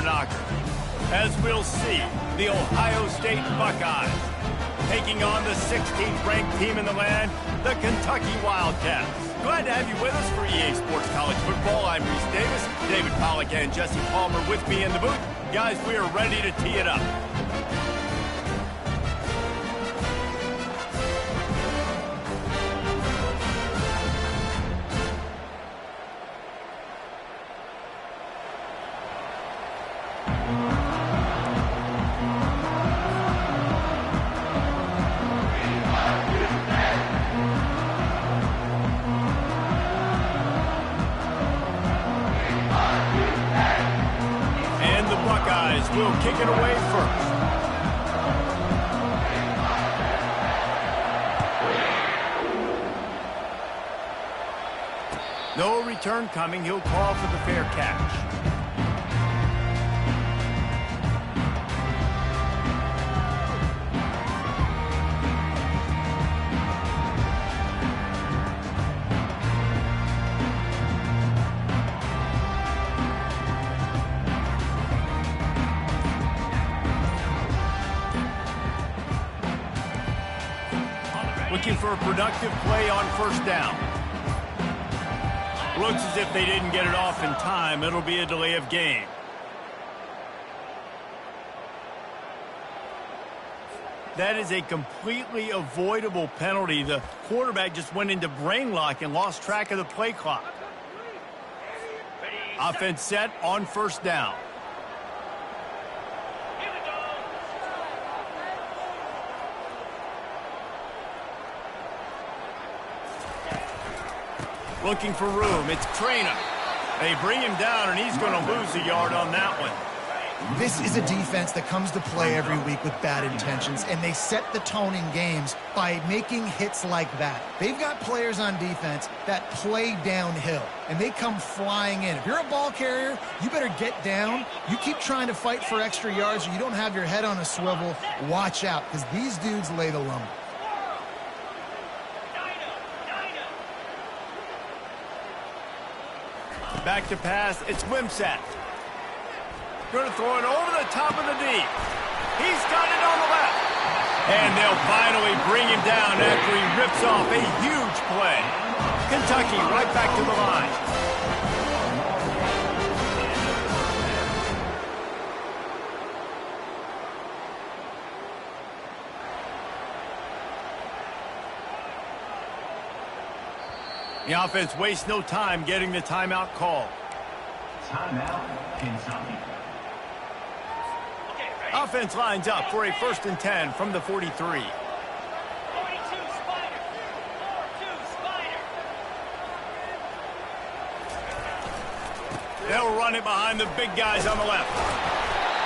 knocker. As we'll see, the Ohio State Buckeyes taking on the 16th ranked team in the land, the Kentucky Wildcats. Glad to have you with us for EA Sports College Football. I'm Reese Davis, David Pollack and Jesse Palmer with me in the booth. Guys, we are ready to tee it up. Will kick it away first. No return coming. He'll call for the fair catch. Looking for a productive play on first down. Looks as if they didn't get it off in time. It'll be a delay of game. That is a completely avoidable penalty. The quarterback just went into brain lock and lost track of the play clock. Offense set on first down. Looking for room. It's Trainer. They bring him down, and he's going to lose a yard on that one. This is a defense that comes to play every week with bad intentions, and they set the tone in games by making hits like that. They've got players on defense that play downhill, and they come flying in. If you're a ball carrier, you better get down. You keep trying to fight for extra yards, or you don't have your head on a swivel. Watch out, because these dudes lay the lumber. Back to pass, it's Wimsatt. Going to throw it over the top of the deep. He's got it on the left. And they'll finally bring him down after he rips off a huge play. Kentucky right back to the line. The offense wastes no time getting the timeout call. Timeout, Kentucky. Offense lines up for a 1st and 10 from the 43. 42 Spider. 42 Spider. They'll run it behind the big guys on the left.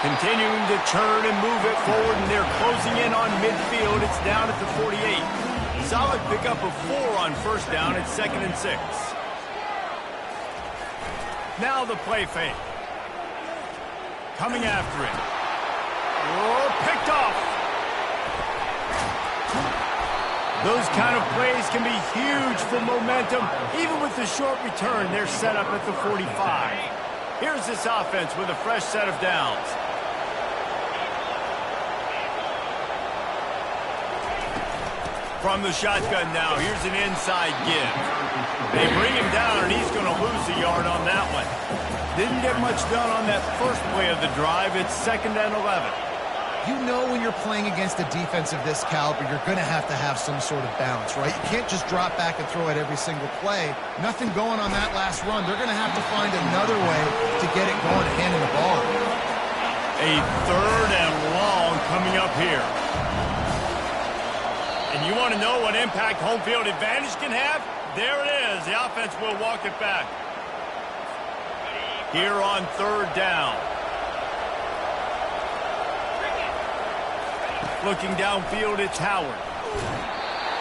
Continuing to turn and move it forward, and they're closing in on midfield. It's down at the 48. Solid pickup of 4 on first down. It's 2nd and 6. Now the play fake. Coming after it. Oh, picked off. Those kind of plays can be huge for momentum. Even with the short return, they're set up at the 45. Here's this offense with a fresh set of downs. From the shotgun now, here's an inside give. They bring him down, and he's going to lose a yard on that one. Didn't get much done on that first play of the drive. It's 2nd and 11. You know when you're playing against a defense of this caliber, you're going to have some sort of balance, right? You can't just drop back and throw it every single play. Nothing going on that last run. They're going to have to find another way to get it going, handing the ball. A 3rd and long coming up here. And you want to know what impact home field advantage can have? There it is. The offense will walk it back. Here on 3rd down. Looking downfield, it's Howard.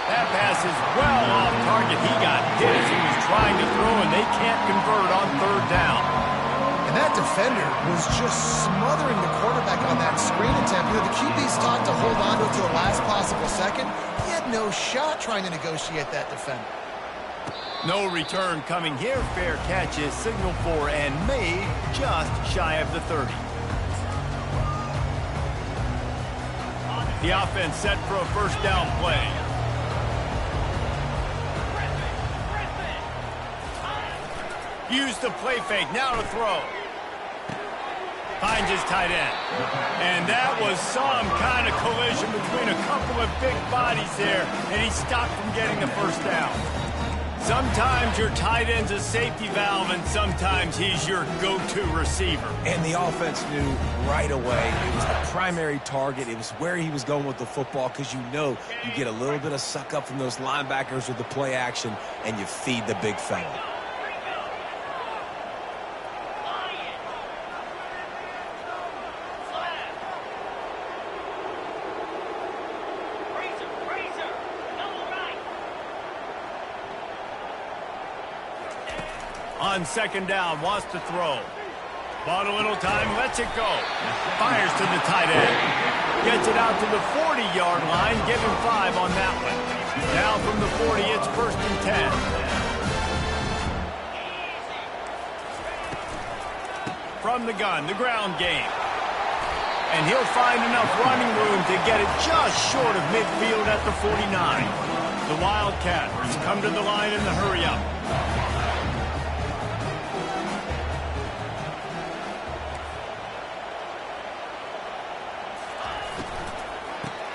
That pass is well off target. He got hit as he was trying to throw, and they can't convert on 3rd down. And that defender was just smothering the quarterback on that screen attempt. You know, the QB's taught to hold on to it to the last possible second. He had no shot trying to negotiate that defender. No return coming here. Fair catch is signaled for and made just shy of the 30. The offense set for a first down play. Use the play fake, now to throw. Finds his tight end. And that was some kind of collision between a couple of big bodies there, and he stopped from getting the first down. Sometimes your tight end's a safety valve, and sometimes he's your go-to receiver. And the offense knew right away it was the primary target. It was where he was going with the football, because you know you get a little bit of suck up from those linebackers with the play action, and you feed the big fella. On second down, wants to throw. Bought a little time, lets it go. Fires to the tight end. Gets it out to the 40-yard line, give him 5 on that one. Now from the 40, it's 1st and 10. From the gun, the ground game. And he'll find enough running room to get it just short of midfield at the 49. The Wildcats come to the line in the hurry-up.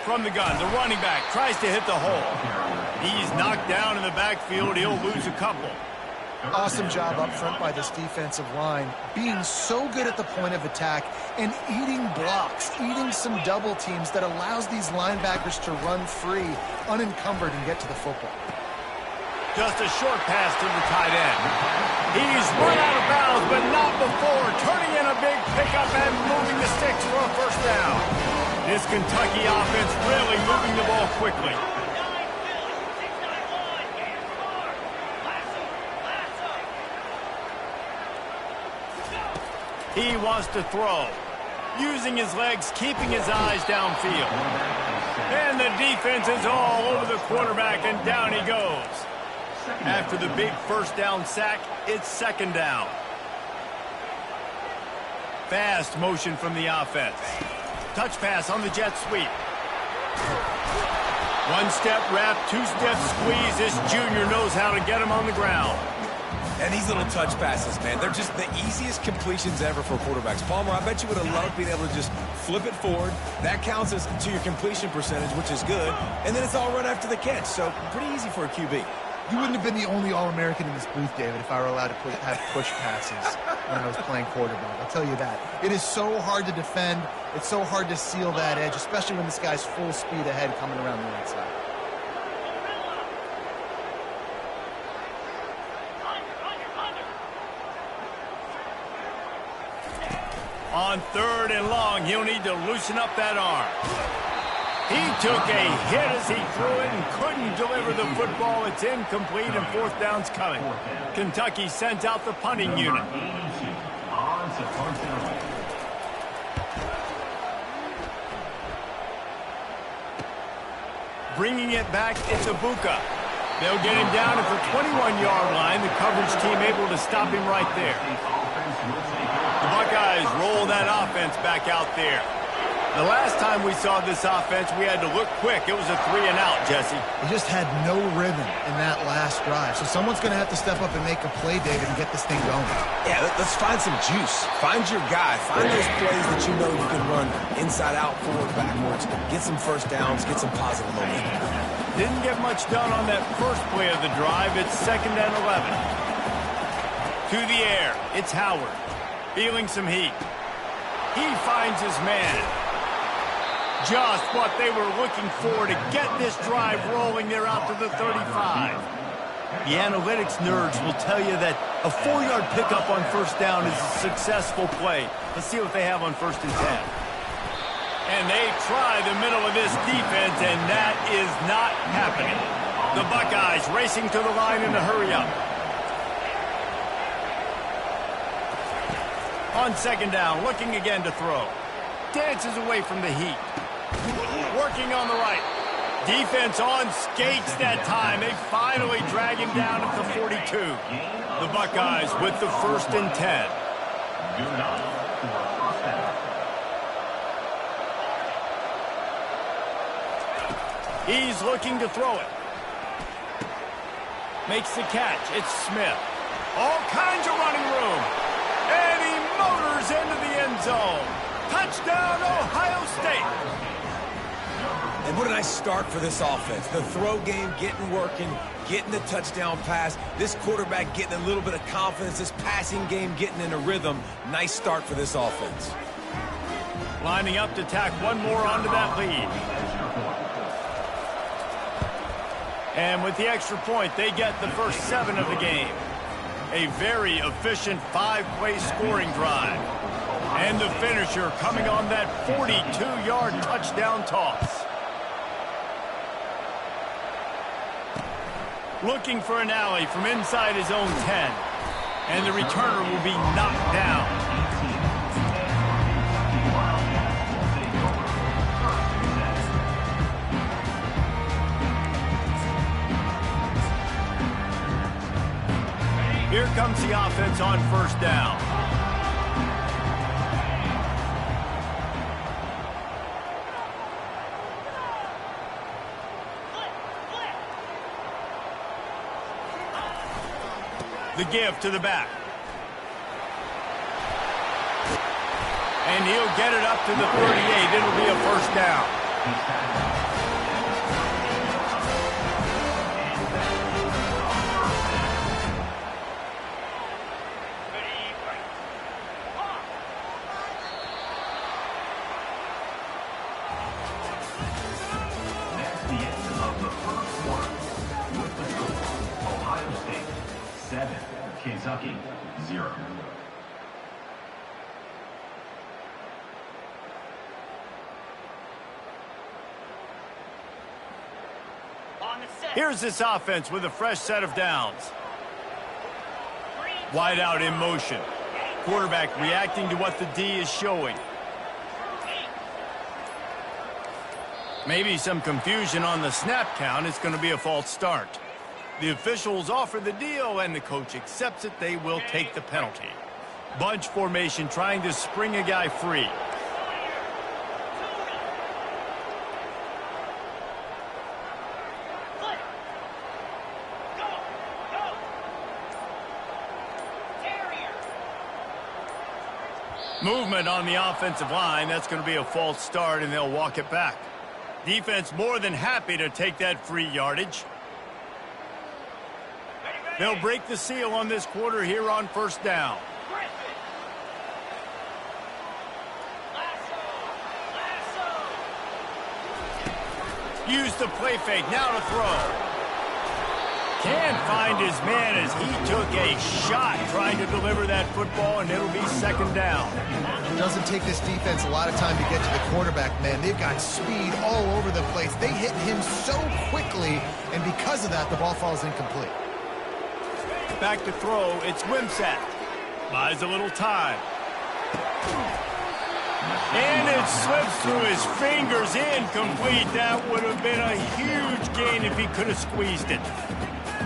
From the gun, the running back tries to hit the hole. He's knocked down in the backfield. He'll lose a couple. Awesome job up front by this defensive line, being so good at the point of attack and eating blocks, eating some double teams that allows these linebackers to run free, unencumbered, and get to the football. Just a short pass to the tight end. He's run out of bounds, but not before turning in a big pickup and moving the sticks for a first down. This Kentucky offense really moving the ball quickly. He wants to throw. Using his legs, keeping his eyes downfield. And the defense is all over the quarterback, and down he goes. After the big first down sack, it's second down. Fast motion from the offense. Touch pass on the jet sweep. One-step wrap, two-step squeeze. This junior knows how to get him on the ground. And these little touch passes, man, they're just the easiest completions ever for quarterbacks. Palmer, I bet you would have loved being able to just flip it forward. That counts as to your completion percentage, which is good. And then it's all run after the catch, so pretty easy for a QB. You wouldn't have been the only All-American in this booth, David, if I were allowed to have push passes when I was playing quarterback. I'll tell you that. It is so hard to defend. It's so hard to seal that edge, especially when this guy's full speed ahead coming around the right side. On third and long, he'll need to loosen up that arm. He took a hit as he threw it and couldn't deliver the football. It's incomplete and fourth down's coming. Kentucky sends out the punting unit. Bringing it back, it's Ibuka. They'll get him down at the 21-yard line. The coverage team able to stop him right there. The Buckeyes roll that offense back out there. The last time we saw this offense, we had to look quick. It was a 3-and-out, Jesse. They just had no rhythm in that last drive. So someone's going to have to step up and make a play, David, and get this thing going. Yeah, let's find some juice. Find your guy. Find those plays that you know you can run inside out, forward, backwards. Get some first downs. Get some positive momentum. Didn't get much done on that first play of the drive. It's 2nd and 11. To the air. It's Howard. Feeling some heat. He finds his man. Just what they were looking for to get this drive rolling. They're out to the 35. The analytics nerds will tell you that a 4-yard pickup on first down is a successful play. Let's see what they have on 1st and 10. And they try the middle of this defense, and that is not happening. The Buckeyes racing to the line in a hurry-up. On second down, looking again to throw. Dances away from the heat. Working on the right. Defense on skates that time. They finally drag him down at the 42. The Buckeyes with the 1st and 10. He's looking to throw it. Makes the catch. It's Smith. All kinds of running room. And he motors into the end zone. Touchdown, Ohio State. And what a nice start for this offense. The throw game getting working, getting the touchdown pass. This quarterback getting a little bit of confidence. This passing game getting in a rhythm. Nice start for this offense. Lining up to tack one more onto that lead. And with the extra point, they get the first 7 of the game. A very efficient 5-play scoring drive. And the finisher coming on that 42-yard touchdown toss. Looking for an alley from inside his own 10. And the returner will be knocked down. Here comes the offense on first down. The give to the back. And he'll get it up to the 38. It'll be a first down. That's the end of the first quarter. With the score, Ohio State 7, Kentucky 0. On the set. Here's this offense with a fresh set of downs. Wide out in motion. Quarterback reacting to what the D is showing. Maybe some confusion on the snap count. It's going to be a false start. The officials offer the deal, and the coach accepts it. They will take the penalty. Bunch formation trying to spring a guy free. Movement on the offensive line. That's going to be a false start, and they'll walk it back. Defense more than happy to take that free yardage. They'll break the seal on this quarter here on first down. Use the play fake. Now to throw. Can't find his man as he took a shot trying to deliver that football, and it'll be second down. It doesn't take this defense a lot of time to get to the quarterback, man. They've got speed all over the place. They hit him so quickly, and because of that, the ball falls incomplete. Back to throw, it's Wimsatt. Buys a little time. And it slips through his fingers, incomplete. That would have been a huge gain if he could have squeezed it.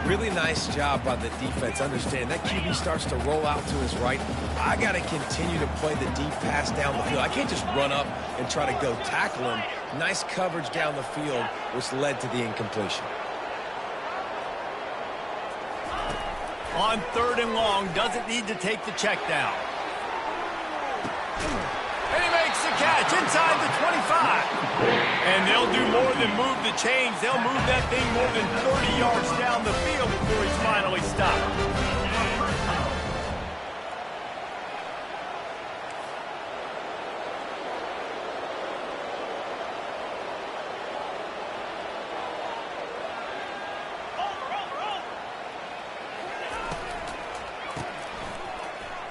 Really nice job by the defense. Understand that QB starts to roll out to his right. I got to continue to play the deep pass down the field. I can't just run up and try to go tackle him. Nice coverage down the field, which led to the incompletion. On third and long, doesn't need to take the check down. And he makes the catch inside the 25. And they'll do more than move the chains. They'll move that thing more than 30 yards down the field before he's finally stopped.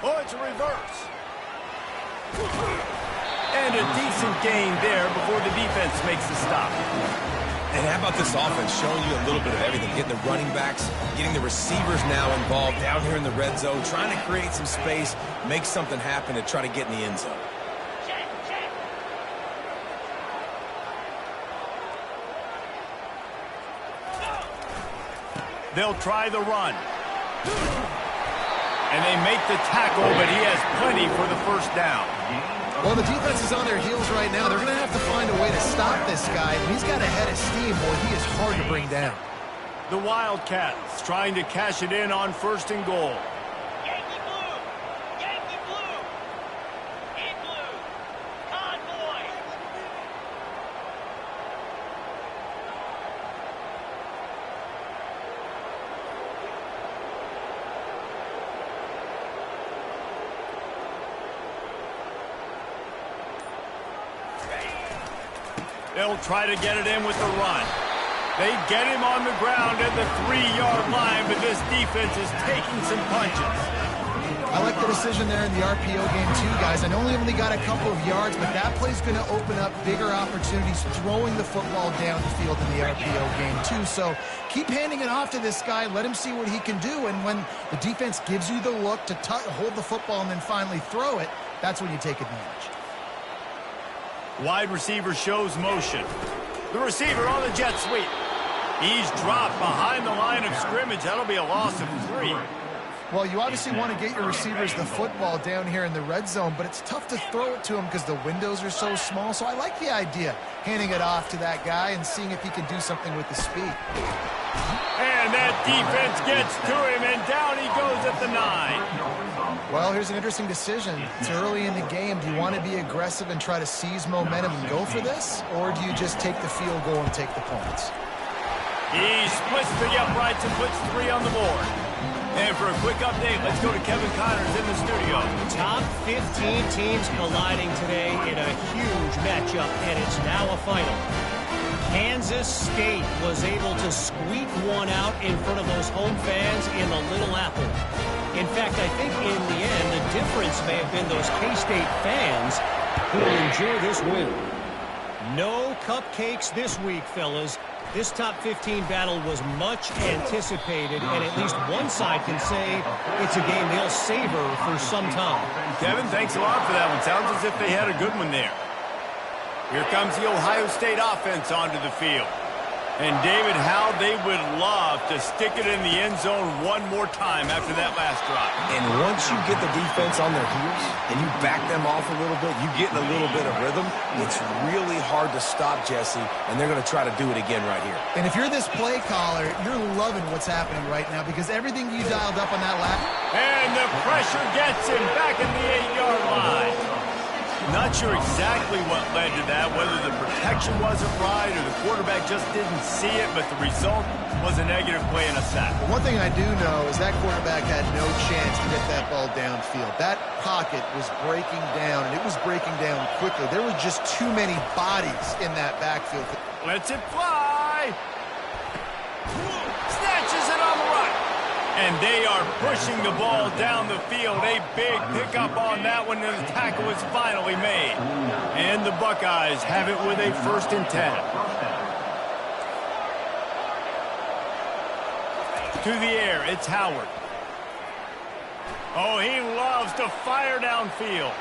Oh, it's a reverse. And a decent gain there before the defense makes the stop. And how about this offense showing you a little bit of everything, getting the running backs, getting the receivers now involved down here in the red zone, trying to create some space, make something happen to try to get in the end zone. They'll try the run. And they make the tackle, but he has plenty for the first down. Well, the defense is on their heels right now. They're going to have to find a way to stop this guy. He's got a head of steam, boy. He is hard to bring down. The Wildcats trying to cash it in on 1st and goal. Yankee blue! Yankee blue! In blue! Convoy! They'll try to get it in with the run. They get him on the ground at the 3-yard line, but this defense is taking some punches. I like the decision there in the RPO game too, guys. I know he only got a couple of yards, but that play's going to open up bigger opportunities throwing the football down the field in the RPO game too. So keep handing it off to this guy. Let him see what he can do. And when the defense gives you the look to hold the football and then finally throw it, that's when you take advantage. Wide receiver shows motion. The receiver on the jet sweep. He's dropped behind the line of scrimmage. That'll be a loss of 3. Well, you obviously want to get your receivers the football down here in the red zone, but it's tough to throw it to them because the windows are so small. So I like the idea, handing it off to that guy and seeing if he can do something with the speed. And that defense gets to him, and down he goes at the 9. Well, here's an interesting decision. It's early in the game. Do you want to be aggressive and try to seize momentum and go for this? Or do you just take the field goal and take the points? He splits the uprights and puts 3 on the board. And for a quick update, let's go to Kevin Connors in the studio. Top 15 teams colliding today in a huge matchup, and it's now a final. Kansas State was able to squeak one out in front of those home fans in the Little Apple. In fact, I think in the end, the difference may have been those K-State fans who will enjoy this win. No cupcakes this week, fellas. This top 15 battle was much anticipated, and at least one side can say it's a game they'll savor for some time. Kevin, thanks a lot for that one. Sounds as if they had a good one there. Here comes the Ohio State offense onto the field. And, David, how they would love to stick it in the end zone one more time after that last drive. And once you get the defense on their heels and you back them off a little bit, you get in a little bit of rhythm, it's really hard to stop, Jesse, and they're going to try to do it again right here. And if you're this play caller, you're loving what's happening right now because everything you dialed up on that lap. And the pressure gets him back in the 8-yard line. Not sure exactly what led to that, whether the protection wasn't right or the quarterback just didn't see it, but the result was a negative play and a sack. One thing I do know is that quarterback had no chance to get that ball downfield. That pocket was breaking down, and it was breaking down quickly. There were just too many bodies in that backfield. Lets it fly. Snatches it on the run. And they are pushing the ball down the field. A big pickup on that one, and the tackle is finally made. And the Buckeyes have it with a 1st and 10. To the air, it's Howard. Oh, he loves to fire downfield.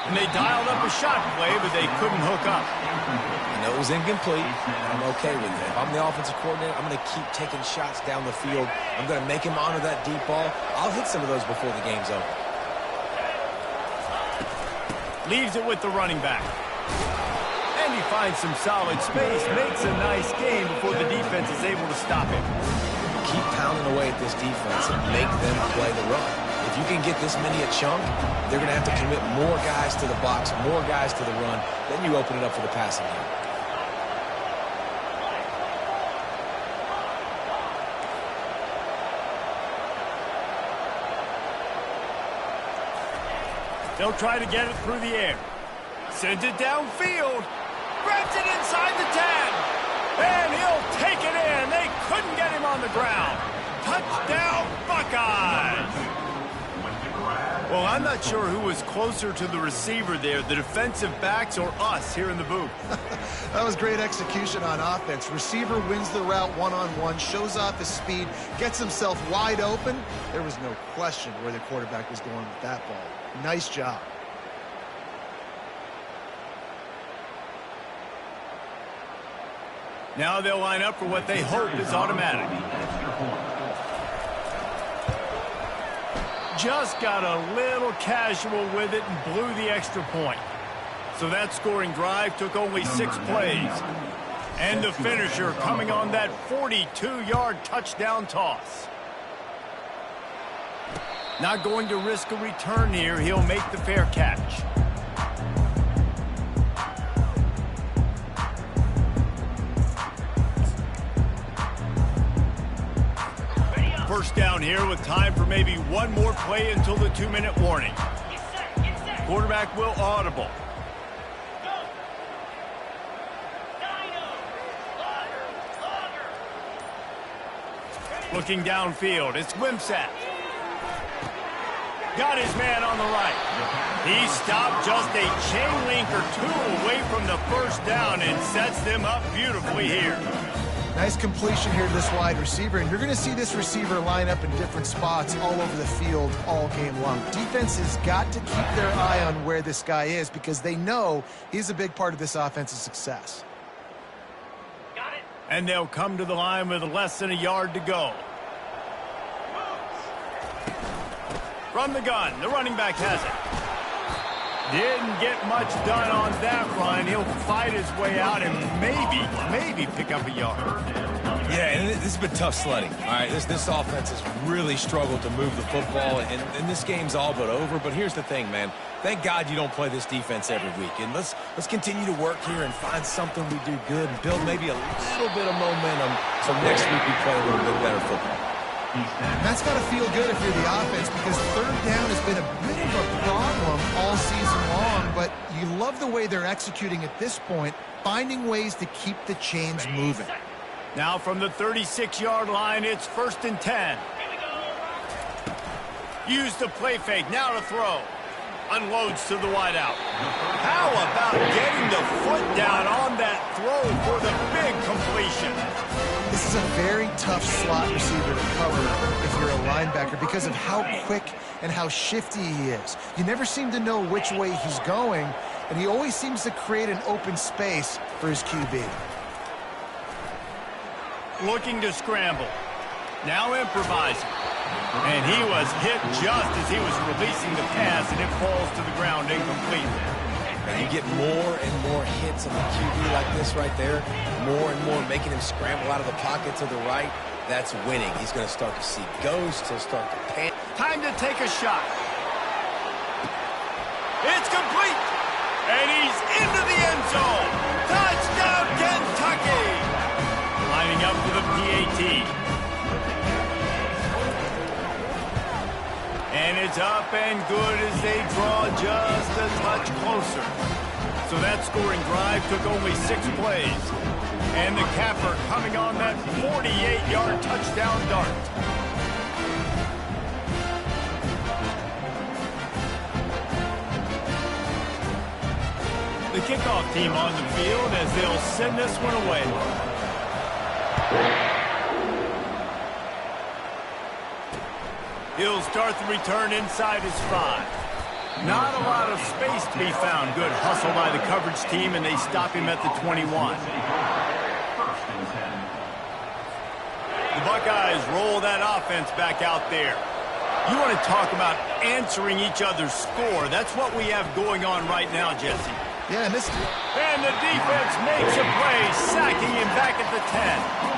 And they dialed up a shot play, but they couldn't hook up. I know it was incomplete, and I'm okay with it. If I'm the offensive coordinator, I'm going to keep taking shots down the field. I'm going to make him honor that deep ball. I'll hit some of those before the game's over. Leaves it with the running back. And he finds some solid space, makes a nice game before the defense is able to stop him. Keep pounding away at this defense and make them play the run. If you can get this many a chunk, they're going to have to commit more guys to the box, more guys to the run. Then you open it up for the passing game. They'll try to get it through the air. Sends it downfield. Grabs it inside the 10. And he'll take it in. They couldn't get him on the ground. Touchdown, Buckeyes. Well, I'm not sure who was closer to the receiver there, the defensive backs or us here in the booth. That was great execution on offense. Receiver wins the route one-on-one, shows off his speed, gets himself wide open. There was no question where the quarterback was going with that ball. Nice job. Now they'll line up for what they hope is automatic. Just got a little casual with it and blew the extra point. So that scoring drive took only 6 plays. And the finisher coming on that 42-yard touchdown toss. Not going to risk a return here. He'll make the fair catch. First down here with time for maybe one more play until the 2-minute warning. Quarterback will audible. Looking downfield, it's Wimsatt. Got his man on the right. He stopped just a chain link or two away from the first down and sets them up beautifully here. Nice completion here to this wide receiver, and you're going to see this receiver line up in different spots all over the field all game long. Defense has got to keep their eye on where this guy is because they know he's a big part of this offense's success. Got it. And they'll come to the line with less than a yard to go. From the gun, the running back has it. Didn't get much done on that run. He'll fight his way out and maybe pick up a yard. Yeah, and this has been tough sledding. All right, this offense has really struggled to move the football, and this game's all but over. But here's the thing, man. Thank God you don't play this defense every week. And let's continue to work here and find something we do good and build maybe a little bit of momentum so next week we play a little bit better football. And that's got to feel good if you're the offense because third down has been a bit of a problem all season long, but you love the way they're executing at this point, finding ways to keep the chains moving. Now from the 36-yard line, it's 1st and 10. Use the play fake, now to throw. Unloads to the wideout. How about getting the foot down on that throw for the big completion? This is a very tough slot receiver to cover if you're a linebacker because of how quick and how shifty he is. You never seem to know which way he's going, and he always seems to create an open space for his QB. Looking to scramble. Now improvising. And he was hit just as he was releasing the pass, and it falls to the ground incomplete. And you get more and more hits on the QB like this right there, more and more making him scramble out of the pocket to the right. That's winning. He's going to start to see ghosts. He'll start to pan. Time to take a shot. It's complete. And he's into the end zone. Touchdown, Kentucky. Lining up for the PAT. And it's up and good as they draw just a touch closer. So that scoring drive took only 6 plays. And the capper coming on that 48-yard touchdown dart. The kickoff team on the field as they'll send this one away. He'll start the return inside his 5. Not a lot of space to be found. Good hustle by the coverage team, and they stop him at the 21. The Buckeyes roll that offense back out there. You want to talk about answering each other's score. That's what we have going on right now, Jesse. Yeah, and the defense makes a play, sacking him back at the 10.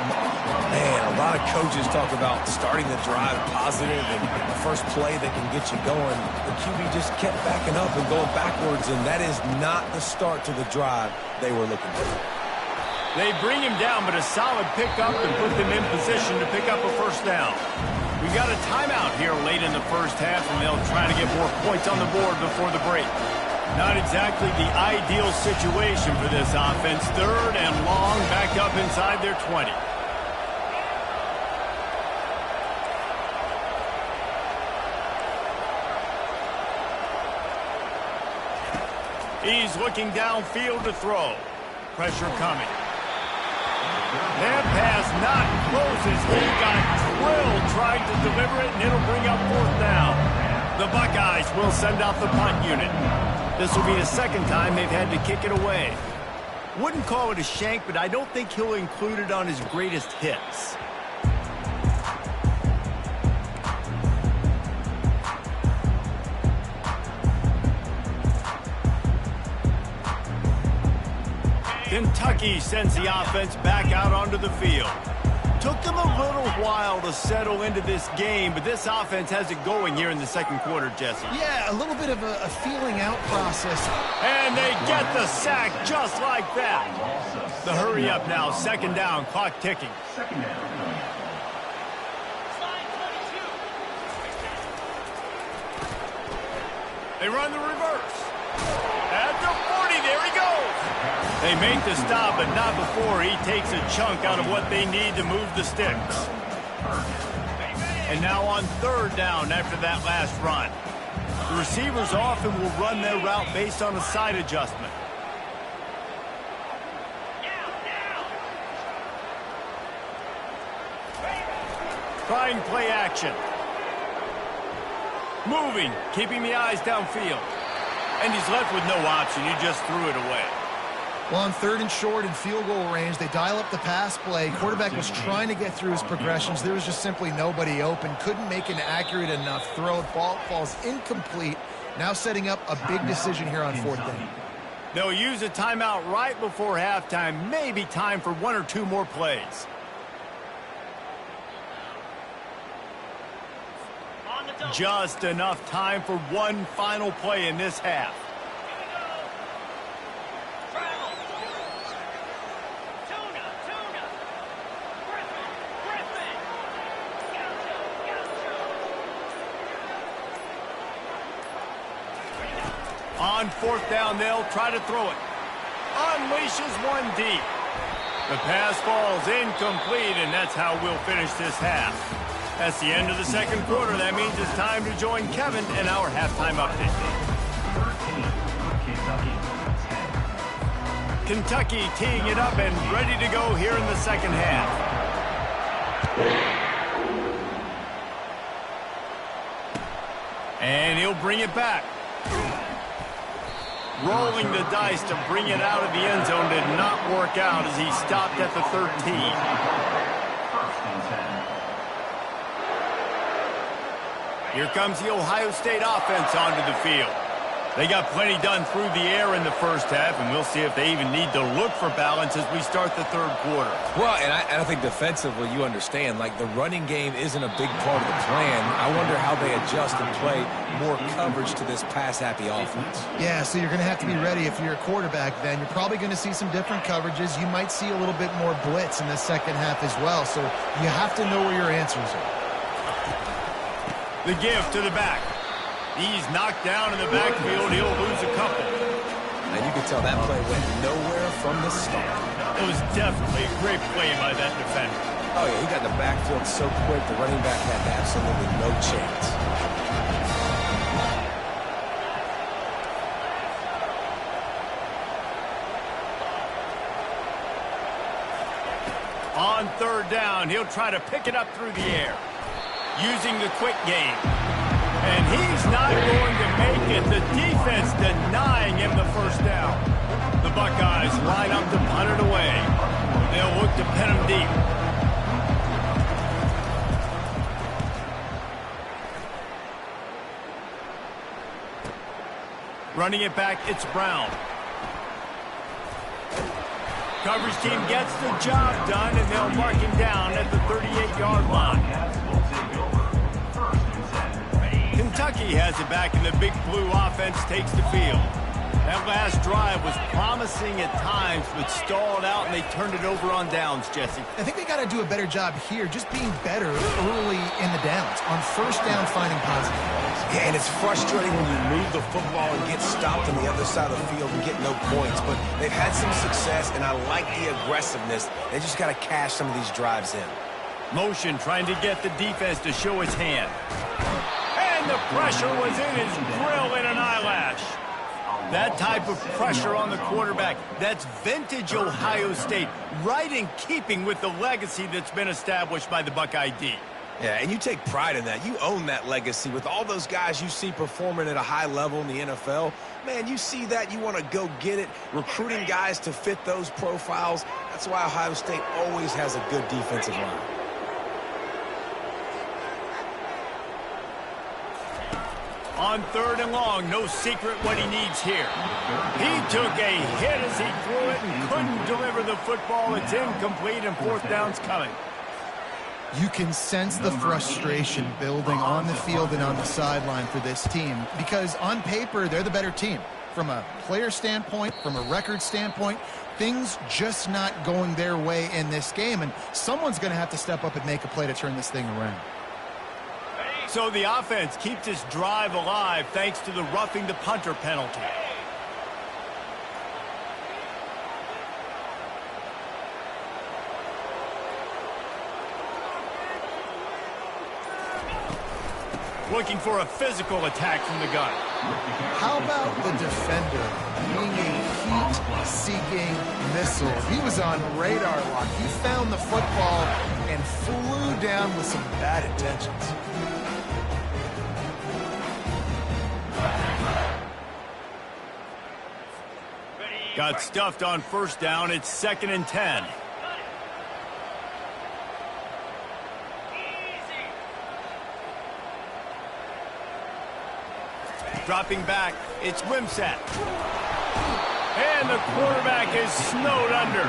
Man, a lot of coaches talk about starting the drive positive and the first play that can get you going. The QB just kept backing up and going backwards, and that is not the start to the drive they were looking for. They bring him down, but a solid pickup and put them in position to pick up a first down. We got a timeout here late in the first half, and they'll try to get more points on the board before the break. Not exactly the ideal situation for this offense. 3rd and long, back up inside their 20. He's looking downfield to throw. Pressure coming. That pass not closes. He got drilled trying to deliver it, and it'll bring up 4th down. The Buckeyes will send out the punt unit. This will be the 2nd time they've had to kick it away. Wouldn't call it a shank, but I don't think he'll include it on his greatest hits. Kentucky sends the offense back out onto the field. Took them a little while to settle into this game, but this offense has it going here in the second quarter, Jesse. Yeah, a little bit of a feeling out process. And they get the sack just like that. The hurry up now, second down, clock ticking. Second down. They run the reverse. At the 40, there he goes. They make the stop, but not before he takes a chunk out of what they need to move the sticks. And now on third down after that last run. The receivers often will run their route based on a side adjustment. Trying play action. Moving, keeping the eyes downfield. And he's left with no option. He just threw it away. Well, on third and short and field goal range, they dial up the pass play. Quarterback was trying to get through his progressions. There was just simply nobody open. Couldn't make an accurate enough throw. Ball falls incomplete. Now setting up a big decision here on fourth down. They'll use a timeout right before halftime. Maybe time for one or two more plays. Just enough time for one final play in this half. On fourth down, they'll try to throw it. Unleashes one deep. The pass falls incomplete, and that's how we'll finish this half. That's the end of the second quarter. That means it's time to join Kevin in our halftime update. 13, Kentucky teeing it up and ready to go here in the second half. And he'll bring it back. Rolling the dice to bring it out of the end zone did not work out as he stopped at the 13. First and 10. Here comes the Ohio State offense onto the field. They got plenty done through the air in the first half, and we'll see if they even need to look for balance as we start the third quarter. Well, and I think defensively, you understand, like the running game isn't a big part of the plan. I wonder how they adjust and play more coverage to this pass-happy offense. Yeah, so you're going to have to be ready if you're a quarterback then. You're probably going to see some different coverages. You might see a little bit more blitz in the second half as well, so you have to know where your answers are. The give to the back. He's knocked down in the backfield. He'll lose a couple. And you can tell that play went nowhere from the start. It was definitely a great play by that defender. Oh, yeah, he got in the backfield so quick, the running back had absolutely no chance. On third down, he'll try to pick it up through the air. Using the quick game. And he's not going to make it. The defense denying him the first down. The Buckeyes line up to punt it away. They'll look to pin him deep. Running it back, it's Brown. Coverage team gets the job done, and they'll mark him down at the 38-yard line. Kentucky has it back, and the Big Blue offense takes the field. That last drive was promising at times, but stalled out, and they turned it over on downs, Jesse. I think they got to do a better job here, just being better early in the downs. On first down, finding positive plays. Yeah, and it's frustrating when you move the football and get stopped on the other side of the field and get no points. But they've had some success, and I like the aggressiveness. They just got to cash some of these drives in. Motion trying to get the defense to show his hand. And the pressure was in his grill in an eyelash. That type of pressure on the quarterback, that's vintage Ohio State, right in keeping with the legacy that's been established by the Buckeye D. Yeah, and you take pride in that. You own that legacy with all those guys you see performing at a high level in the NFL. Man, you see that, you want to go get it, recruiting guys to fit those profiles. That's why Ohio State always has a good defensive line. On 3rd and long, no secret what he needs here. He took a hit as he threw it and couldn't deliver the football. It's incomplete and 4th down's coming. You can sense the frustration building on the field and on the sideline for this team because on paper, they're the better team. From a player standpoint, from a record standpoint, things just not going their way in this game, and someone's going to have to step up and make a play to turn this thing around. So the offense keeps this drive alive thanks to the roughing the punter penalty. Looking for a physical attack from the gun. How about the defender being a heat-seeking missile? He was on radar lock. He found the football and flew down with some bad intentions. Got stuffed on 1st down. It's 2nd and 10. Dropping back, it's Wimsatt. And the quarterback is snowed under.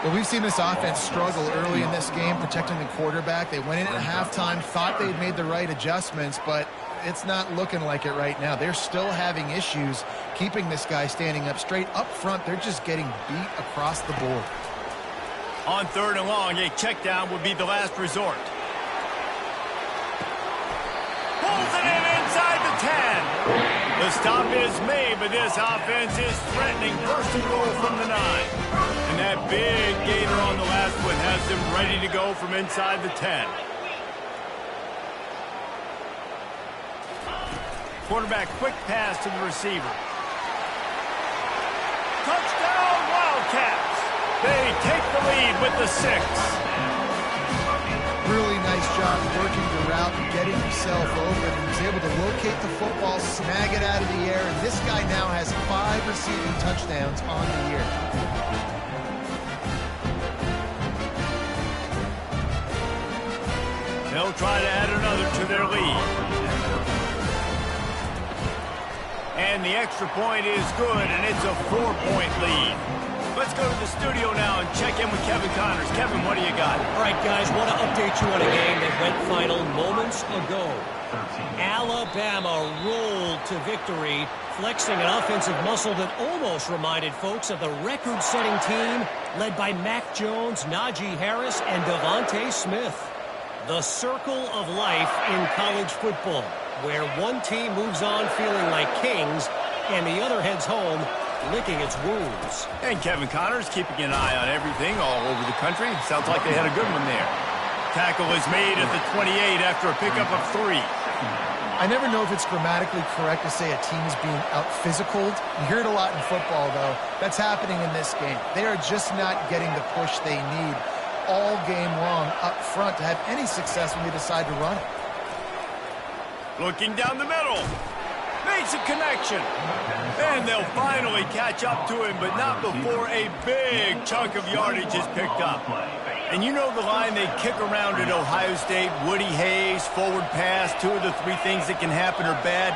Well, we've seen this offense struggle early in this game protecting the quarterback. They went in at halftime, thought they'd made the right adjustments, but it's not looking like it right now. They're still having issues keeping this guy standing up straight. Up front, they're just getting beat across the board. On 3rd and long, a check down would be the last resort. Pulls it in inside the 10. The stop is made, but this offense is threatening 1st and goal from the 9. And that big gainer on the last one has them ready to go from inside the 10. Quarterback quick pass to the receiver. Touchdown Wildcats. They take the lead with the 6. Really nice job working the route and getting himself open. He was able to locate the football, snag it out of the air, and this guy now has 5 receiving touchdowns on the year. They'll try to add another to their lead. And the extra point is good, and it's a 4-point lead. Let's go to the studio now and check in with Kevin Connors. Kevin, what do you got? All right, guys, want to update you on a game that went final moments ago. Alabama rolled to victory, flexing an offensive muscle that almost reminded folks of the record-setting team led by Mac Jones, Najee Harris, and Devontae Smith. The circle of life in college football, where one team moves on feeling like kings and the other heads home licking its wounds. And Kevin Connors keeping an eye on everything all over the country. Sounds like they had a good one there. Tackle is made at the 28 after a pickup of 3. I never know if it's grammatically correct to say a team is being out-physicaled. You hear it a lot in football, though. That's happening in this game. They are just not getting the push they need all game long up front to have any success when they decide to run it. Looking down the middle. Makes a connection. And they'll finally catch up to him, but not before a big chunk of yardage is picked up. And you know the line they kick around at Ohio State, Woody Hayes, forward pass, 2 of the 3 things that can happen are bad.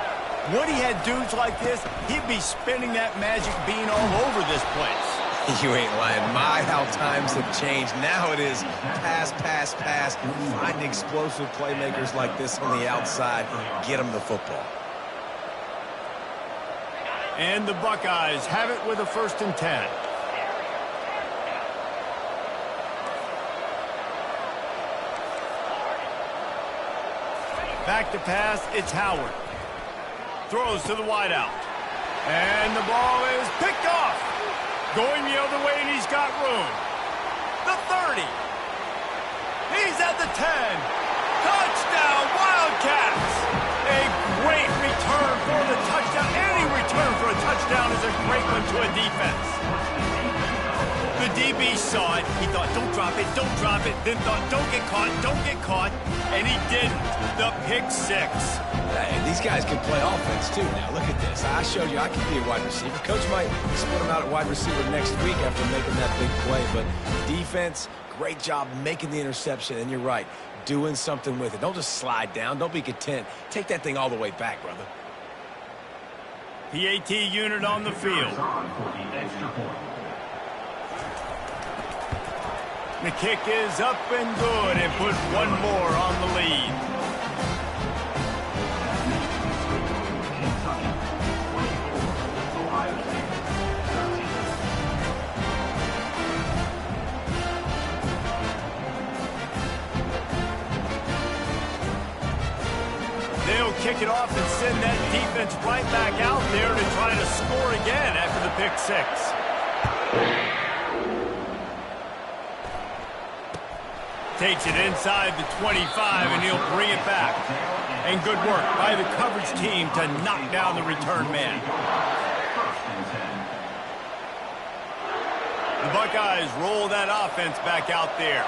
Woody had dudes like this, he'd be spinning that magic bean all over this place. You ain't lying. My, how times have changed. Now it is pass, pass, pass. Find explosive playmakers like this on the outside. Get them the football. And the Buckeyes have it with a 1st and 10. Back to pass, it's Howard. Throws to the wideout. And the ball is picked off. Going the other way, and he's got room. The 30. He's at the 10. Touchdown, Wildcats. A great return for the touchdown. Any return for a touchdown is a great one to a defense. The DB saw it. He thought, don't drop it, don't drop it. Then thought, don't get caught, and he didn't. The pick 6. Hey, these guys can play offense, too. Now, look at this. I showed you I can be a wide receiver. Coach might split him out at wide receiver next week after making that big play. But defense, great job making the interception. And you're right, doing something with it. Don't just slide down. Don't be content. Take that thing all the way back, brother. PAT unit on the field. On for the extra point. The kick is up and good and put one more on the lead. Kentucky 24, Ohio State 13. They'll kick it off and send that defense right back out there to try to score again after the pick six. Takes it inside the 25, and he'll bring it back. And good work by the coverage team to knock down the return man. First and 10. The Buckeyes roll that offense back out there.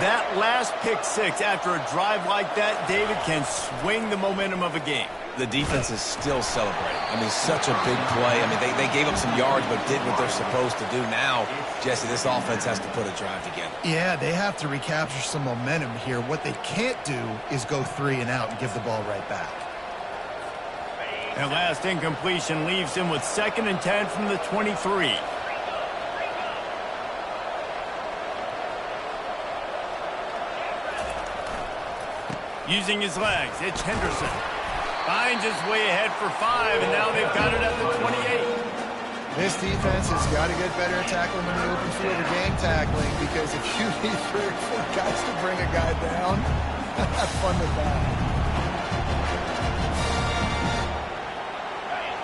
That last pick six after a drive like that, David, can swing the momentum of a game. The defense is still celebrating. I mean, such a big play. I mean, they gave up some yards but did what they're supposed to do. Now, Jesse, this offense has to put a drive together. Yeah, they have to recapture some momentum here. What they can't do is go 3 and out and give the ball right back. That last incompletion leaves him with 2nd and 10 from the 23. Using his legs, it's Henderson. Finds his way ahead for 5, and now they've got it at the 28. This defense has got to get better at tackling in the open field or game tackling, because if you need 3 or 4 guys to bring a guy down, have fun with that.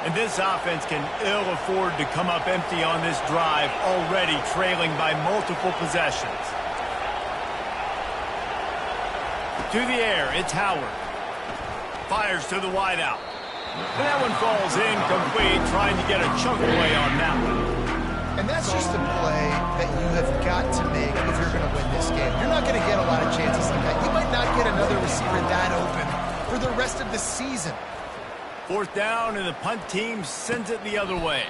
And this offense can ill afford to come up empty on this drive, already trailing by multiple possessions. To the air, it's Howard. Fires to the wideout. And that one falls incomplete, trying to get a chunk away on that one. And that's just a play that you have got to make if you're going to win this game. You're not going to get a lot of chances like that. You might not get another receiver that open for the rest of the season. 4th down, and the punt team sends it the other way.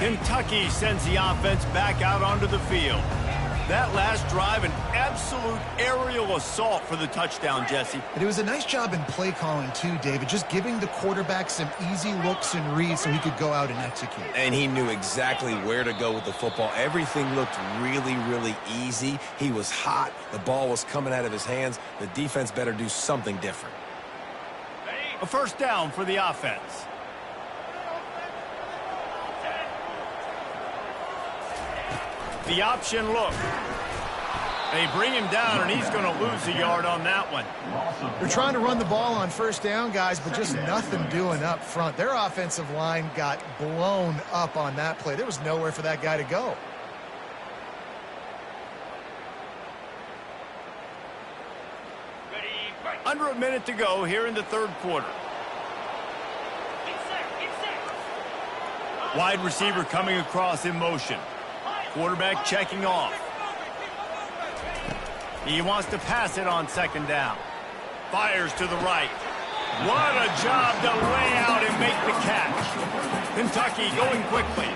Kentucky sends the offense back out onto the field. That last drive, an absolute aerial assault for the touchdown, Jesse. And it was a nice job in play calling too, David, just giving the quarterback some easy looks and reads so he could go out and execute. And he knew exactly where to go with the football. Everything looked really, really easy. He was hot. The ball was coming out of his hands. The defense better do something different. A 1st down for the offense. The option look. They bring him down, and he's going to lose a yard on that one. They're trying to run the ball on 1st down, guys, but just nothing doing up front. Their offensive line got blown up on that play. There was nowhere for that guy to go. Under a minute to go here in the 3rd quarter. Wide receiver coming across in motion. Quarterback checking off. He wants to pass it on 2nd down. Fires to the right. What a job to lay out and make the catch. Kentucky going quickly.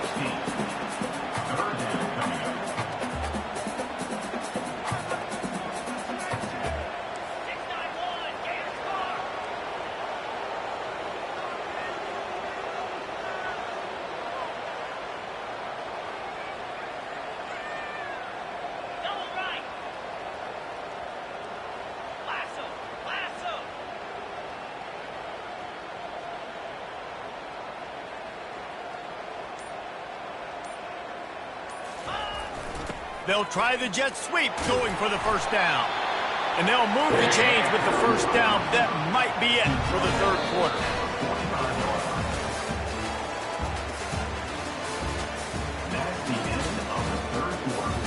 They'll try the jet sweep, going for the 1st down. And they'll move the chains with the 1st down. That might be it for the 3rd quarter. That's the end of the 3rd quarter.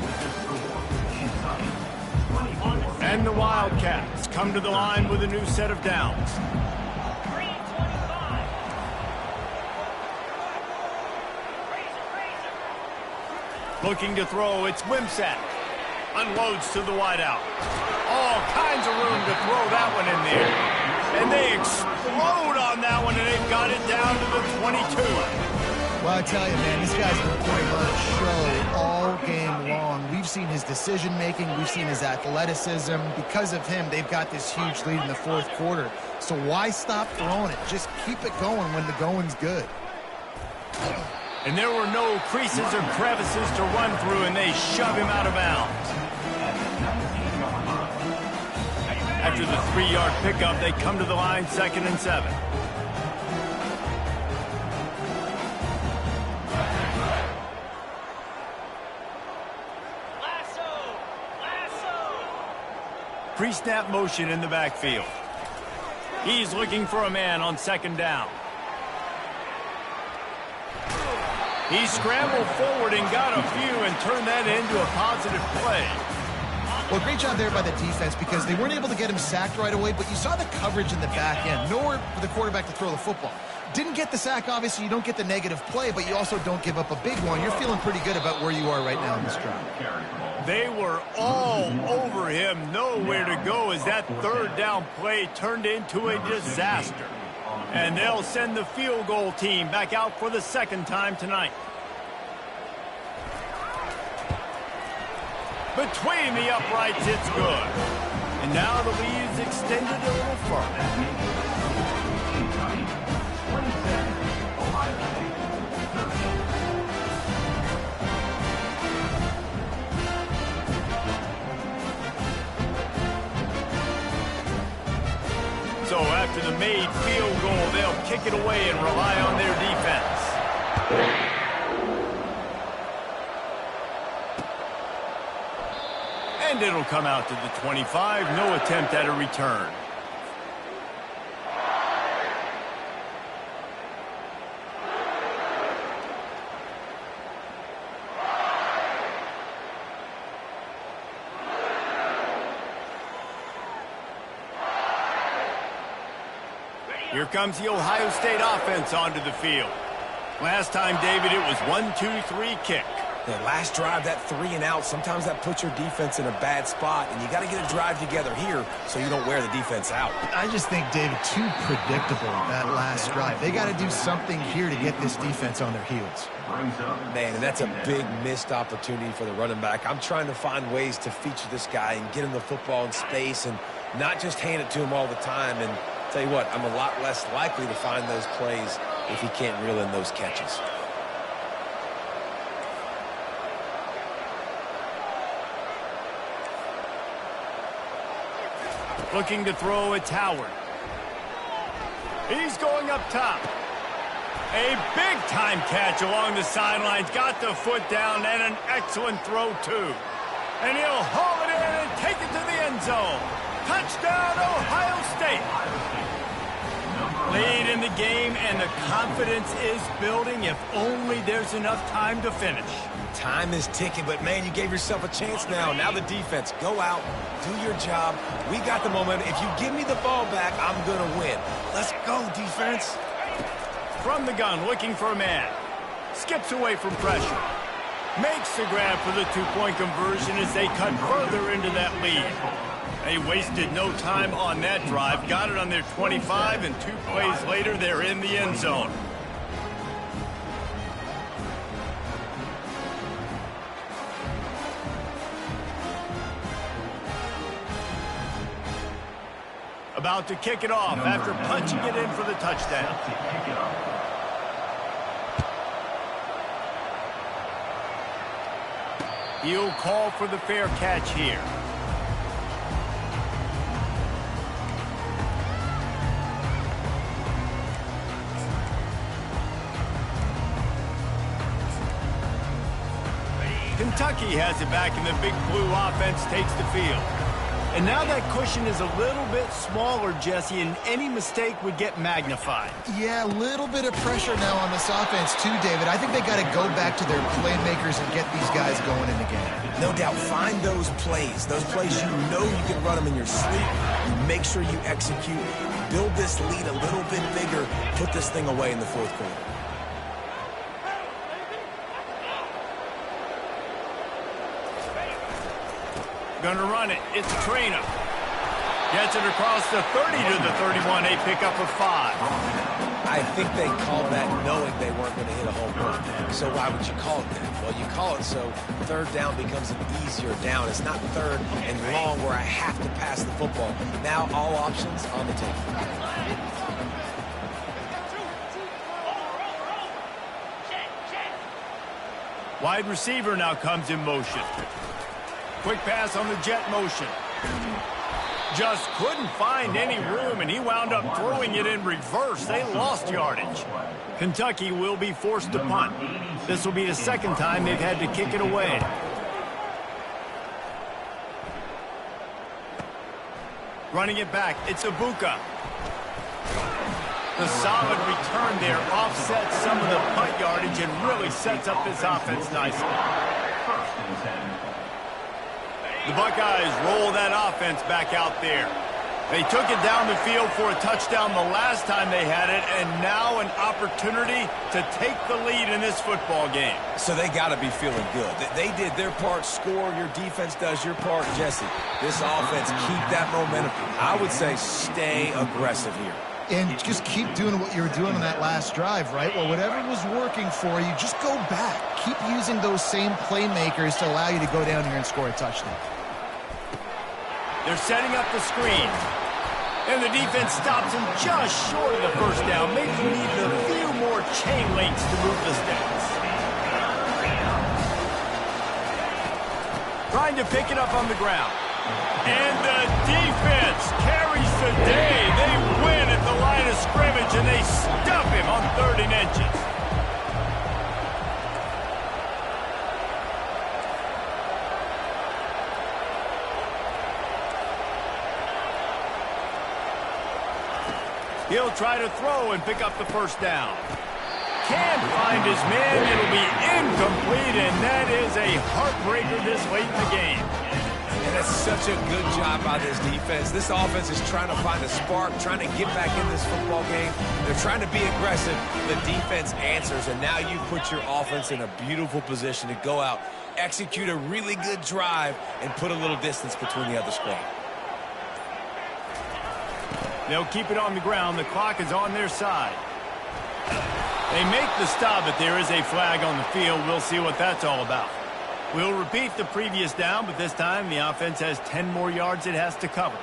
With the score, Kentucky 24. And the Wildcats come to the line with a new set of downs. Looking to throw, it's Wimsatt. Unloads to the wideout. All kinds of room to throw that one in there. And they explode on that one, and they've got it down to the 22. Well, I tell you, man, this guy's been putting on a show all game long. We've seen his decision-making. We've seen his athleticism. Because of him, they've got this huge lead in the fourth quarter. So why stop throwing it? Just keep it going when the going's good. And there were no creases or crevices to run through, and they shove him out of bounds. After the 3-yard pickup, they come to the line, 2nd and 7. Pre-snap motion in the backfield. He's looking for a man on 2nd down. He scrambled forward and got a few and turned that into a positive play. Well, great job there by the defense because they weren't able to get him sacked right away, but you saw the coverage in the back end. Nowhere for the quarterback to throw the football. Didn't get the sack, obviously. You don't get the negative play, but you also don't give up a big one. You're feeling pretty good about where you are right now in this drive. They were all over him. Nowhere to go as that 3rd down play turned into a disaster. And they'll send the field goal team back out for the 2nd time tonight. Between the uprights, it's good. And now the lead's extended a little further. So after the made field goal, they'll kick it away and rely on their defense. And it'll come out to the 25. No attempt at a return. Here comes the Ohio State offense onto the field. Last time, David, it was 1-2-3 kick. The last drive, that 3 and out, sometimes that puts your defense in a bad spot, and you got to get a drive together here so you don't wear the defense out. I just think, David, too predictable that last drive. They got to do something here to get this defense on their heels. Man, and that's a big missed opportunity for the running back. I'm trying to find ways to feature this guy and get him the football in space and not just hand it to him all the time. And tell you what, I'm a lot less likely to find those plays if he can't reel in those catches. Looking to throw, it's Howard. He's going up top. A big-time catch along the sidelines. Got the foot down and an excellent throw, too. And he'll haul it in and take it to the end zone. Touchdown, Ohio State. Lead in the game, and the confidence is building if only there's enough time to finish. Time is ticking, but, man, you gave yourself a chance now. Now the defense, go out, do your job. We got the momentum. If you give me the ball back, I'm going to win. Let's go, defense. From the gun, looking for a man. Skips away from pressure. Makes the grab for the two-point conversion as they cut further into that lead. They wasted no time on that drive. Got it on their 25, and 2 plays later, they're in the end zone. About to kick it off after punching it in for the touchdown. He'll call for the fair catch here. Kentucky has it back, and the Big Blue offense takes the field. And now that cushion is a little bit smaller, Jesse, and any mistake would get magnified. Yeah, a little bit of pressure now on this offense too, David. I think they got to go back to their playmakers and get these guys going in the game. No doubt, find those plays you know you can run them in your sleep. You make sure you execute, build this lead a little bit bigger, put this thing away in the fourth quarter. Going to run it. It's Trainer. Gets it across the 30 to the 31. A pickup of 5. I think they called that knowing they weren't going to hit a home run. So why would you call it that? Well, you call it so third down becomes an easier down. It's not third and long where I have to pass the football. Now all options on the table. Wide receiver now comes in motion. Quick pass on the jet motion. Just couldn't find any room, and he wound up throwing it in reverse. They lost yardage. Kentucky will be forced to punt. This will be the second time they've had to kick it away. Running it back, it's Ibuka. The solid return there offsets some of the punt yardage and really sets up this offense nicely. The Buckeyes roll that offense back out there. They took it down the field for a touchdown the last time they had it, and now an opportunity to take the lead in this football game. So they got to be feeling good. They did their part, score. Your defense does your part, Jesse. This offense, keep that momentum. I would say stay aggressive here. And just keep doing what you were doing on that last drive, right? Well, whatever was working for you, just go back. Keep using those same playmakers to allow you to go down here and score a touchdown. They're setting up the screen. And the defense stops him just short of the first down. Maybe he needs a few more chain links to move the sticks. Trying to pick it up on the ground. And the defense carries the day. They win at the line of scrimmage, and they stuff him on 3rd and inches. He'll try to throw and pick up the first down. Can't find his man. It'll be incomplete, and that is a heartbreaker this late in the game. And that's such a good job by this defense. This offense is trying to find a spark, trying to get back in this football game. They're trying to be aggressive. The defense answers, and now you put your offense in a beautiful position to go out, execute a really good drive, and put a little distance between the other squad. They'll keep it on the ground. The clock is on their side. They make the stop, but there is a flag on the field. We'll see what that's all about. We'll repeat the previous down, but this time the offense has 10 more yards it has to cover.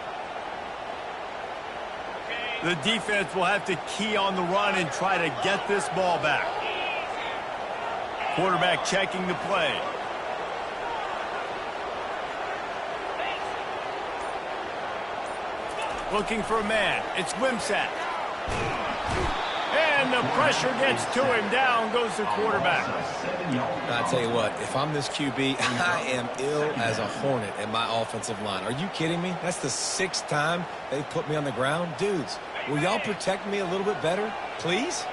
The defense will have to key on the run and try to get this ball back. Quarterback checking the play. Looking for a man. It's Wimsatt. And the pressure gets to him. Down goes the quarterback. I tell you what, if I'm this QB, I am ill as a hornet in my offensive line. Are you kidding me? That's the 6th time they put me on the ground. Dudes, will y'all protect me a little bit better, please?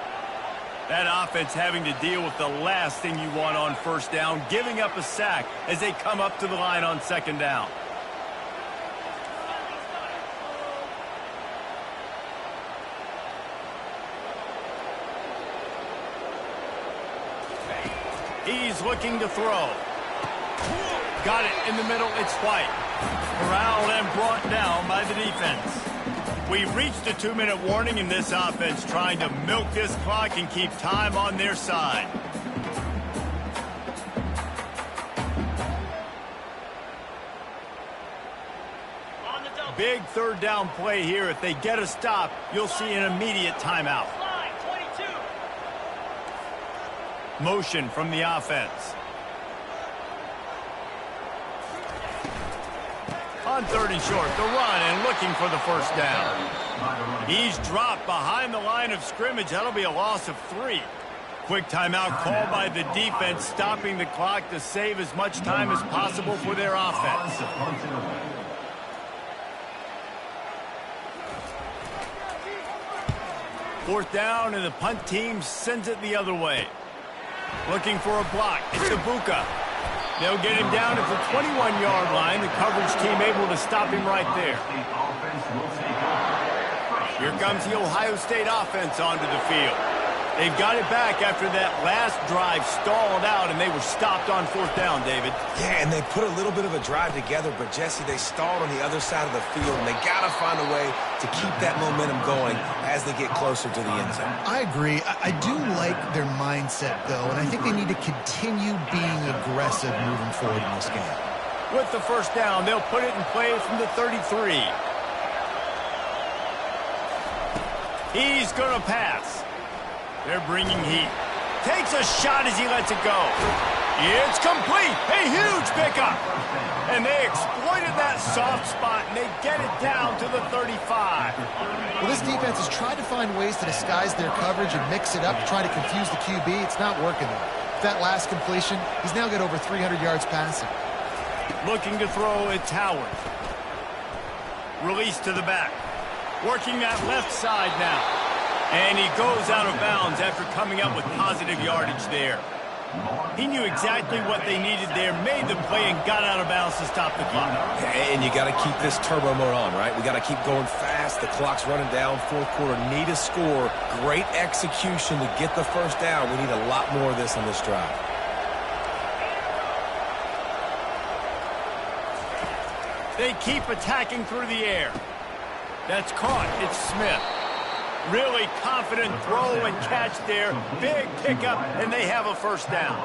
That offense having to deal with the last thing you want on first down, giving up a sack as they come up to the line on 2nd down. He's looking to throw. Got it in the middle. It's White. Corralled and brought down by the defense. We've reached a 2-minute warning in this offense, trying to milk this clock and keep time on their side. Big 3rd down play here. If they get a stop, you'll see an immediate timeout. Motion from the offense. On 3rd and short, the run and looking for the first down. He's dropped behind the line of scrimmage. That'll be a loss of 3. Quick timeout called by the defense, stopping the clock to save as much time as possible for their offense. 4th down, and the punt team sends it the other way. Looking for a block. It's Ibuka. They'll get him down at the 21-yard line. The coverage team able to stop him right there. Here comes the Ohio State offense onto the field. They've got it back after that last drive stalled out, and they were stopped on 4th down, David. Yeah, and they put a little bit of a drive together, but, Jesse, they stalled on the other side of the field, and they got to find a way to keep that momentum going as they get closer to the end zone. I agree. I do like their mindset, though, and I think they need to continue being aggressive moving forward in this game. With the 1st down, they'll put it in play from the 33. He's going to pass. They're bringing heat. Takes a shot as he lets it go. It's complete. A huge pickup. And they exploited that soft spot, and they get it down to the 35. Well, this defense has tried to find ways to disguise their coverage and mix it up to try to confuse the QB. It's not working, though. That last completion, he's now got over 300 yards passing. Looking to throw at Towers. Release to the back. Working that left side now. And he goes out of bounds after coming up with positive yardage there. He knew exactly what they needed there, made the play, and got out of bounds to stop the clock. And you got to keep this turbo mode on, right? We got to keep going fast. The clock's running down. 4th quarter, need a score. Great execution to get the 1st down. We need a lot more of this on this drive. They keep attacking through the air. That's caught. It's Smith. Really confident throw and catch there. Big pickup, and they have a 1st down.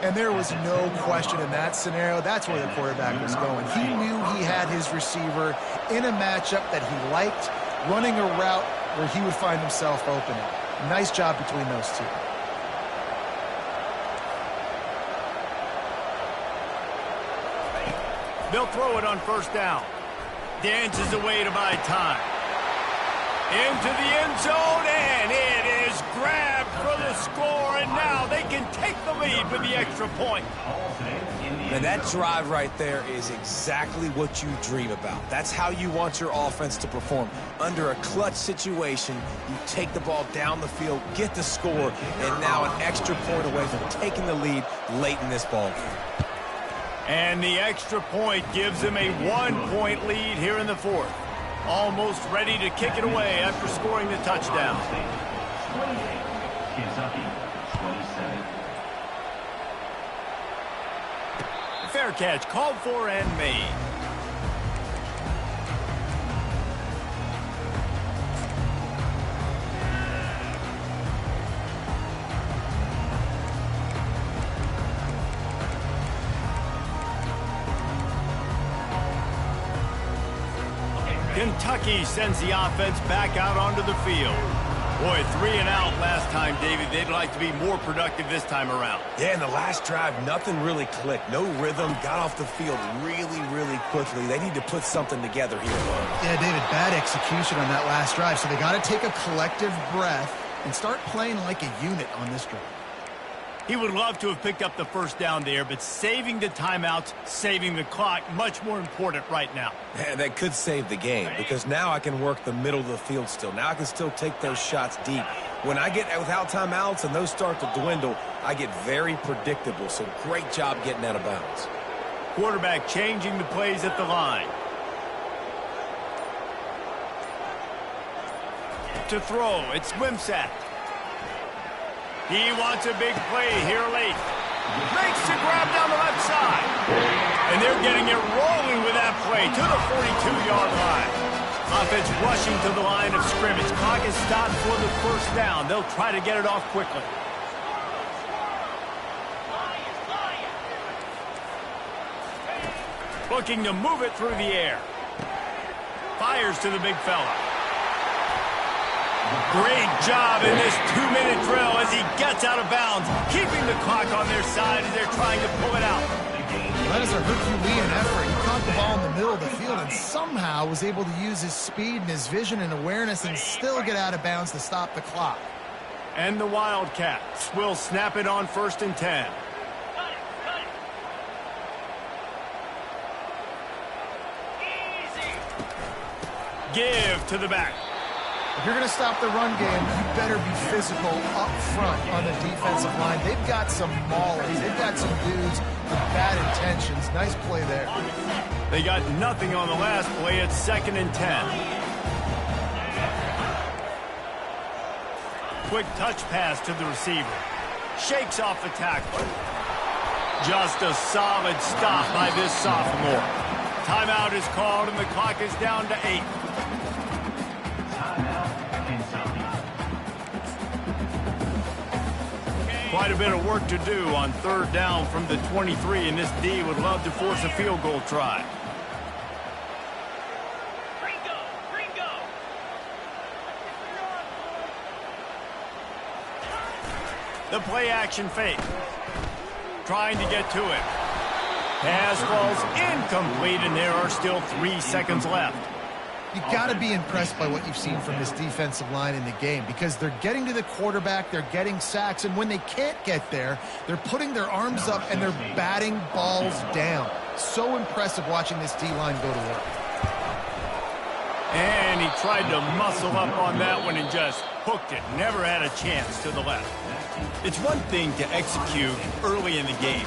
And there was no question in that scenario. That's where the quarterback was going. He knew he had his receiver in a matchup that he liked, running a route where he would find himself open. Nice job between those two. They'll throw it on 1st down. Dances away to buy time. Into the end zone, and it is grabbed for the score, and now they can take the lead with the extra point. And that drive right there is exactly what you dream about. That's how you want your offense to perform. Under a clutch situation, you take the ball down the field, get the score, and now an extra point away from taking the lead late in this ball game. And the extra point gives them a 1-point lead here in the 4th. Almost ready to kick it away after scoring the touchdown. 28, Kentucky, 27. Fair catch called for and made. Kentucky sends the offense back out onto the field. Boy, 3 and out last time, David. They'd like to be more productive this time around. Yeah, in the last drive, nothing really clicked. No rhythm, got off the field really quickly. They need to put something together here. Yeah, David, bad execution on that last drive, so they got to take a collective breath and start playing like a unit on this drive. He would love to have picked up the 1st down there, but saving the timeouts, saving the clock, much more important right now. Yeah, that could save the game because now I can work the middle of the field still. Now I can still take those shots deep. When I get without timeouts and those start to dwindle, I get very predictable. So great job getting out of bounds. Quarterback changing the plays at the line. To throw, it's Wimsatt. He wants a big play here late. Makes the grab down the left side. And they're getting it rolling with that play to the 42-yard line. Offense rushing to the line of scrimmage. Clock is stopped for the 1st down. They'll try to get it off quickly. Looking to move it through the air. Fires to the big fella. Great job in this 2-minute drill as he gets out of bounds, keeping the clock on their side as they're trying to pull it out. That is a Herculean effort. He caught the ball in the middle of the field and somehow was able to use his speed and his vision and awareness and still get out of bounds to stop the clock. And the Wildcats will snap it on 1st and 10. Give to the back. If you're going to stop the run game, you better be physical up front on the defensive line. They've got some maulers. They've got some dudes with bad intentions. Nice play there. They got nothing on the last play. It's 2nd and 10. quick touch pass to the receiver. Shakes off the tackle. Just a solid stop by this sophomore. Timeout is called, and the clock is down to 8. Quite a bit of work to do on third down from the 23, and this D would love to force a field goal try. The play action fake. Trying to get to it. Pass falls incomplete, and there are still 3 seconds left. You got to be impressed by what you've seen from this defensive line in the game, because they're getting to the quarterback, they're getting sacks, and when they can't get there, they're putting their arms up and they're batting balls down. So impressive watching this D-line go to work. And he tried to muscle up on that one and just hooked it. Never had a chance to the left. It's one thing to execute early in the game.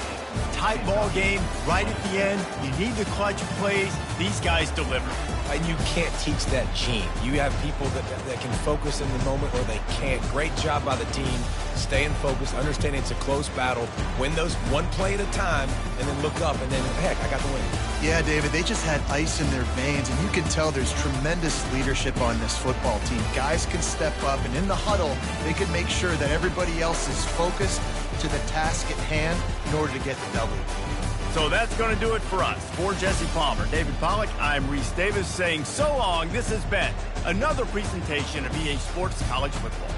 Tight ball game, right at the end. You need the clutch plays. These guys deliver. And you can't teach that gene. You have people that can focus in the moment or they can't. Great job by the team, staying focused, understanding it's a close battle, win those one play at a time, and then look up, and then, heck, I got the win. Yeah, David, they just had ice in their veins, and you can tell there's tremendous leadership on this football team. Guys can step up, and in the huddle, they can make sure that everybody else is focused to the task at hand in order to get the W. So that's going to do it for us. For Jesse Palmer, David Pollack, I'm Reese Davis saying so long. This has been another presentation of EA Sports College Football.